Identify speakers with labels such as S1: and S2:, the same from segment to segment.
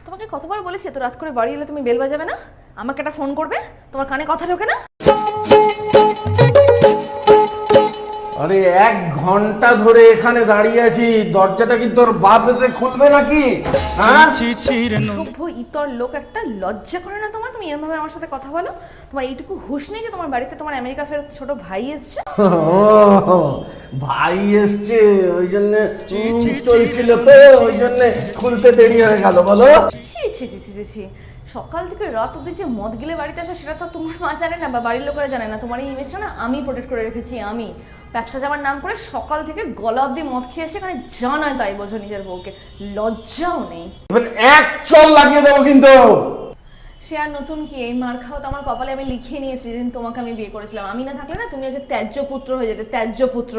S1: তোমাকে কতবার বলেছি এত রাত করে বাড়ি এলে তুমি বেল বাজাবে না, আমাকে একটা ফোন করবে, তোমার কানে কথা ঢোকে না?
S2: আরে 1 ঘন্টা ধরে এখানে দাঁড়িয়ে আছি, দরজাটা কি তোর বাপ এসে খুলবে নাকি? হ্যাঁ,
S1: সভ্য ইতর লোক একটা, লজ্জা করে না তোমার? তুমি এরভাবে আমার সাথে কথা বলো? তোমার এইটুকু হুঁশ নেই যে তোমার বাড়িতে তোমার আমেরিকা ফেরত ছোট ভাই এসছে?
S2: ও ভাই এসছে ওই জন্য চলছিল তো, ওই জন্য খুলতে দেরি হয়ে গেল বলো।
S1: ছি ছি ছি ছি ছি ছি, সকাল থেকে রাত অব্দি যে মদ গিলে বাড়িতে আসো সেটা তো তোমার মা জানে না বা বাড়ির লোকেরা জানে না। তোমার এই ইমেজটা না আমি প্রোটেক্ট করে রেখেছি। আমি ব্যবসা যাওয়ার নাম করে সকাল থেকে গলা অব্দি মদ খেয়ে এসে এখানে যা নয় তাই বোঝো নিজের বউকে, লজ্জাও নেই।
S2: এবার এক চল লাগিয়ে দেবো কিন্তু।
S1: সে আর নতুন কি, এই মার খাও তো আমার কপালে আমি লিখিয়ে নিয়েছি যেদিন তোমাকে আমি বিয়ে করেছিলাম। আমি না থাকলে না তুমি আজ ত্যায্য পুত্র হয়ে যেতে, ত্যায্য পুত্র।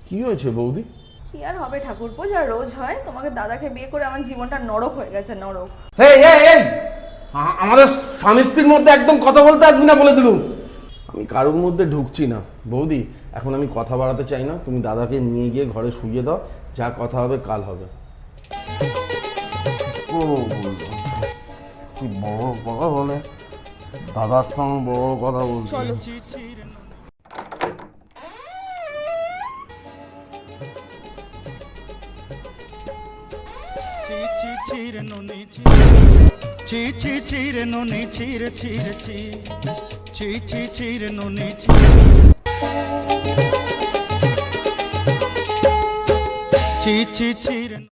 S2: কি হয়েছে বৌদি?
S1: কি আর হবে ঠাকুরপো, যা রোজ হয়। তোমাকে দাদাকে বিয়ে করে আমার জীবনটা নরক হয়ে গেছে, নরক।
S2: এই এই এই আমাদের স্বামী স্ত্রীর মধ্যে একদম কথা বলতে আসবি না বলে দিলুম। আমি কারোর মধ্যে ঢুকছি না বৌদি, এখন আমি কথা বাড়াতে চাই না। তুমি দাদাকে নিয়ে গিয়ে ঘরে শুইয়ে দাও, যা কথা হবে কাল হবে। ও কি বড় কথা বলে, দাদার সঙ্গে বড় কথা বলছি।
S1: চলো।
S3: Cheer noni cheer cheer cheer noni cheer cheer